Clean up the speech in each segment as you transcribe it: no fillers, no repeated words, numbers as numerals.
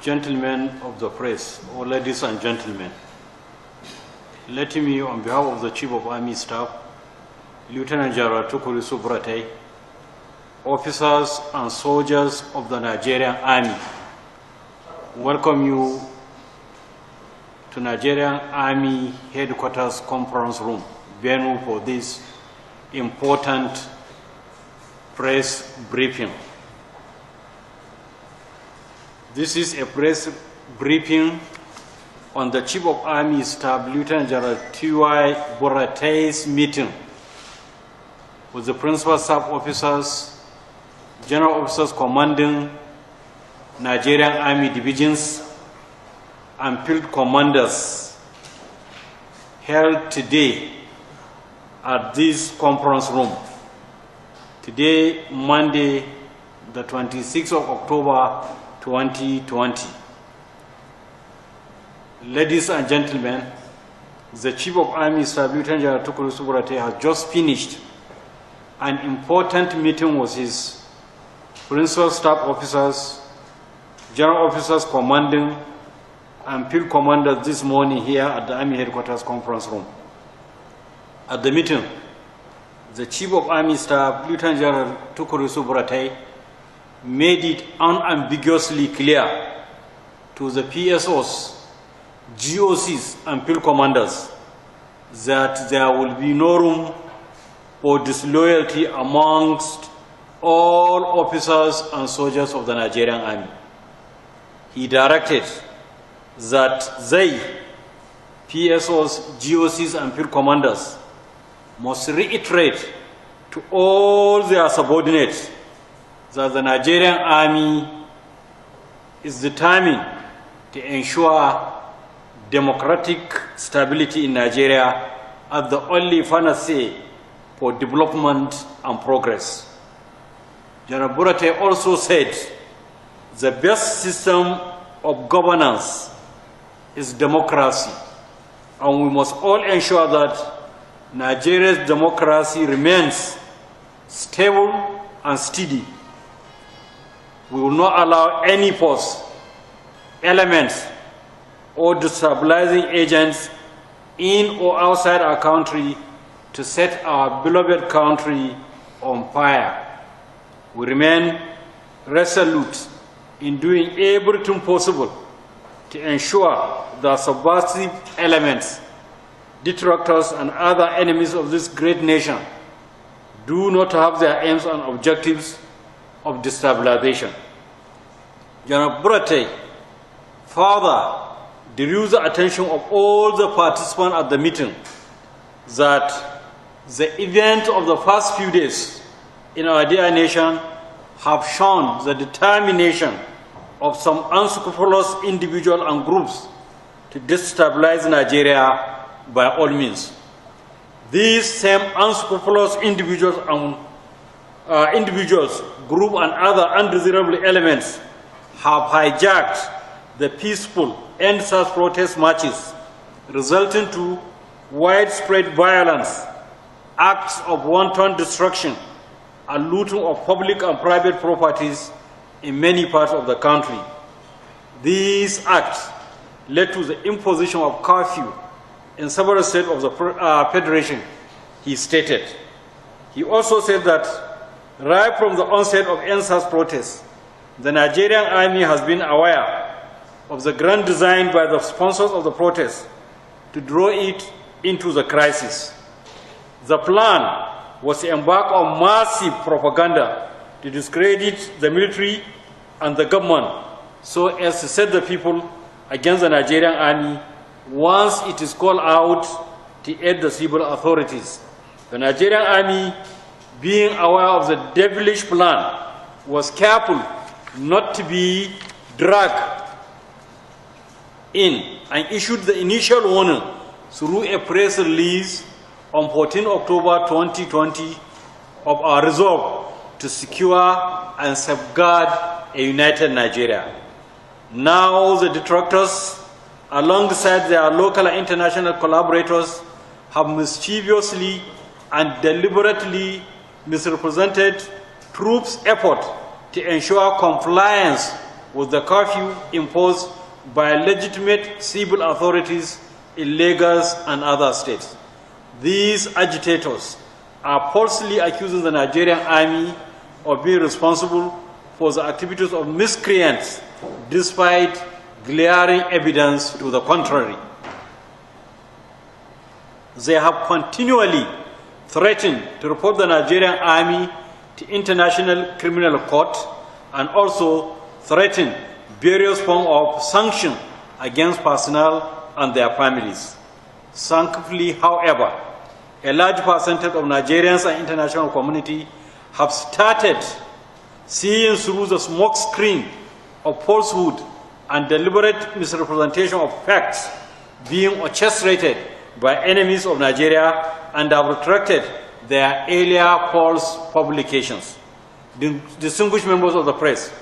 Gentlemen of the press, or ladies and gentlemen, let me, on behalf of the Chief of Army Staff, Lieutenant General Tukuri Subrate, officers and soldiers of the Nigerian Army, welcome you to Nigerian Army Headquarters Conference Room, venue for this important press briefing. This is a press briefing on the Chief of Army Staff, Lieutenant General T.Y. Burate's meeting with the principal staff officers, general officers commanding Nigerian Army divisions, and field commanders held today at this conference room. Today, Monday, the 26th of October, 2020. Ladies and gentlemen, the Chief of Army Staff, Lieutenant General Tukuri Subrate, has just finished an important meeting with his principal staff officers, general officers commanding, and field commanders this morning here at the Army Headquarters Conference Room. At the meeting, the Chief of Army Staff, Lieutenant General Tukuri Subrate, made it unambiguously clear to the PSOs, GOCs, and field commanders that there will be no room for disloyalty amongst all officers and soldiers of the Nigerian Army. He directed that they, PSOs, GOCs, and field commanders, must reiterate to all their subordinates that the Nigerian Army is determined to ensure democratic stability in Nigeria as the only panacea for development and progress. General Burate also said the best system of governance is democracy, and we must all ensure that Nigeria's democracy remains stable and steady. We will not allow any force, elements, or destabilizing agents in or outside our country to set our beloved country on fire. We remain resolute in doing everything possible to ensure that subversive elements, detractors, and other enemies of this great nation do not have their aims and objectives of destabilization. General Burate further drew the attention of all the participants at the meeting that the events of the past few days in our dear nation have shown the determination of some unscrupulous individuals and groups to destabilize Nigeria by all means. These same unscrupulous individuals, group, and other undesirable elements have hijacked the peaceful end-SARS protest marches, resulting to widespread violence, acts of wanton destruction, and looting of public and private properties in many parts of the country. These acts led to the imposition of curfew in several states of the Federation, he stated. He also said that right from the onset of end-SARS protests, the Nigerian Army has been aware of the grand design by the sponsors of the protest to draw it into the crisis. The plan was to embark on massive propaganda to discredit the military and the government so as to set the people against the Nigerian Army once it is called out to aid the civil authorities. The Nigerian Army, being aware of the devilish plan, was careful not to be dragged in and issued the initial warning through a press release on 14 October 2020 of our resolve to secure and safeguard a united Nigeria. Now the detractors, alongside their local and international collaborators, have mischievously and deliberately misrepresented troops' effort to ensure compliance was the curfew imposed by legitimate civil authorities in Lagos and other states. These agitators are falsely accusing the Nigerian Army of being responsible for the activities of miscreants, despite glaring evidence to the contrary. They have continually threatened to report the Nigerian Army to International Criminal Court and also threatened various forms of sanction against personnel and their families. Thankfully, however, a large percentage of Nigerians and international community have started seeing through the smoke screen of falsehood and deliberate misrepresentation of facts being orchestrated by enemies of Nigeria and have retracted their earlier false publications. Distinguished members of the press,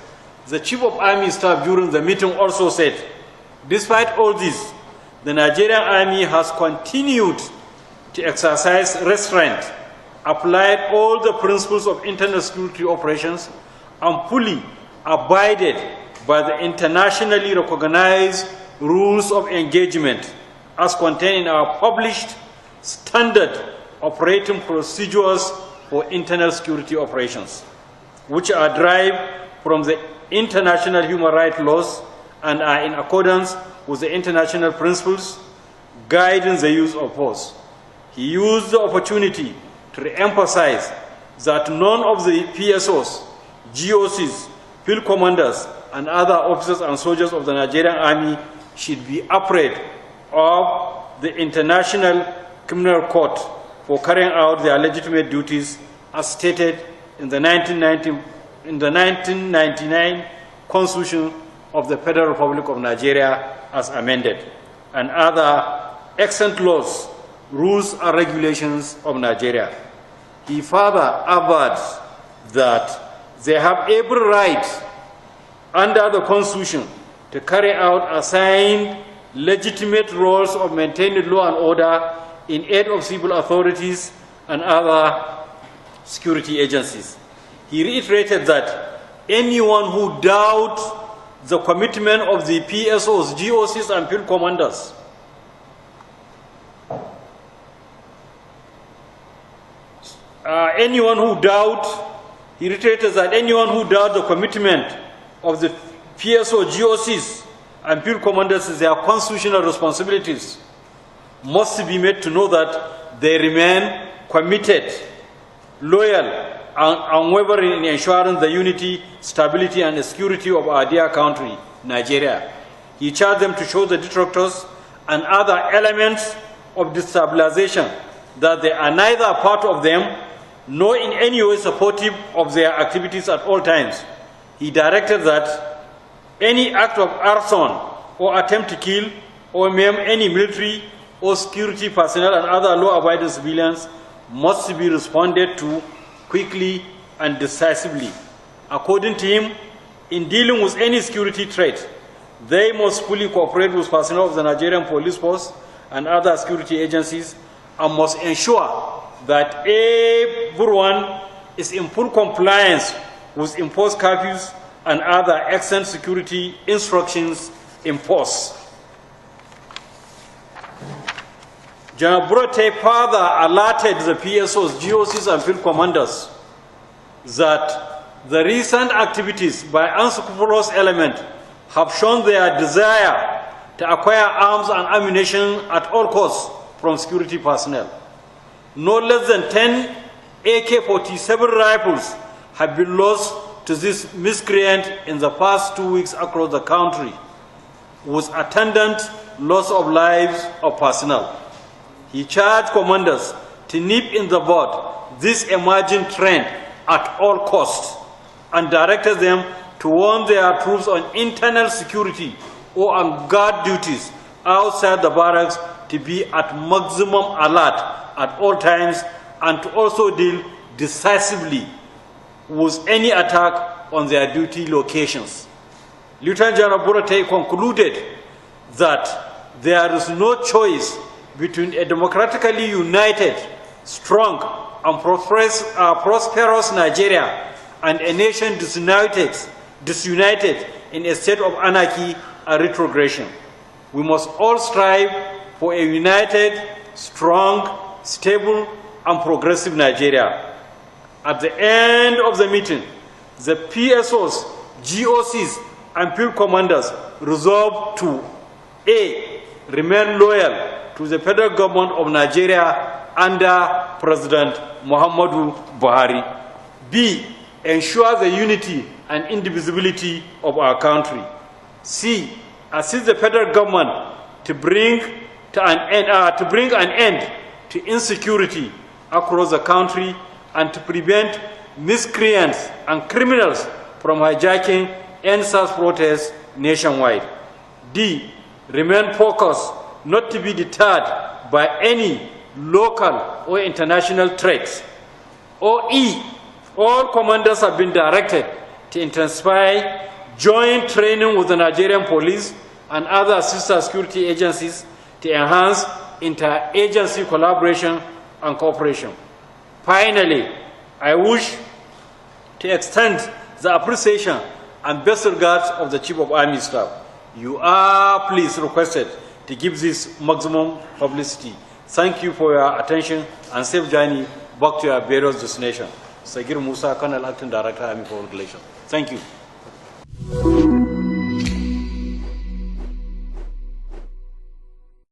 the Chief of Army Staff during the meeting also said, despite all this, the Nigerian Army has continued to exercise restraint, applied all the principles of internal security operations, and fully abided by the internationally recognized rules of engagement as contained in our published standard operating procedures for internal security operations, which are derived from the international human rights laws and are in accordance with the international principles guiding the use of force. He used the opportunity to re-emphasize that none of the PSOs, GOCs, field commanders, and other officers and soldiers of the Nigerian Army should be afraid of the International Criminal Court for carrying out their legitimate duties as stated in the 1999 Constitution of the Federal Republic of Nigeria as amended, and other excellent laws, rules, and regulations of Nigeria. He further averred that they have every right under the Constitution to carry out assigned legitimate roles of maintaining law and order in aid of civil authorities and other security agencies. He reiterated that anyone who doubts the commitment of the PSOs, GOCs, and field commanders he reiterated that anyone who doubts the commitment of the PSO, GOCs, and field commanders in their constitutional responsibilities must be made to know that they remain committed, loyal, and unwavering in ensuring the unity, stability, and security of our dear country, Nigeria. He charged them to show the detractors and other elements of destabilization that they are neither a part of them nor in any way supportive of their activities at all times. He directed that any act of arson or attempt to kill or maim any military or security personnel and other law-abiding civilians must be responded to quickly and decisively. According to him, in dealing with any security threat, they must fully cooperate with personnel of the Nigerian Police Force and other security agencies and must ensure that everyone is in full compliance with imposed curfews and other excellent security instructions in force. General Burate further alerted the PSOs, GOCs, and field commanders that the recent activities by unscrupulous elements have shown their desire to acquire arms and ammunition at all costs from security personnel. No less than 10 AK-47 rifles have been lost to this miscreant in the past 2 weeks across the country, with attendant loss of lives of personnel. He charged commanders to nip in the bud this emerging trend at all costs and directed them to warn their troops on internal security or on guard duties outside the barracks to be at maximum alert at all times and to also deal decisively with any attack on their duty locations. Lieutenant General Burate concluded that there is no choice between a democratically united, strong, and prosperous Nigeria and a nation disunited in a state of anarchy and retrogression. We must all strive for a united, strong, stable, and progressive Nigeria. At the end of the meeting, the PSOs, GOCs, and field commanders resolved to A. Remain loyal to the federal government of Nigeria under President Muhammadu Buhari. B. Ensure the unity and indivisibility of our country. C. Assist the federal government to bring an end to insecurity across the country and to prevent miscreants and criminals from hijacking NSAS protests nationwide. D. Remain focused, not to be deterred by any local or international threats. Or E. All commanders have been directed to intensify joint training with the Nigerian police and other sister security agencies to enhance inter-agency collaboration and cooperation. Finally, I wish to extend the appreciation and best regards of the Chief of Army Staff. You are please requested to give this maximum publicity. Thank you for your attention and safe journey back to your various destinations. Sagir Musa, Colonel Acting Director, Army Foreign Relations. Thank you.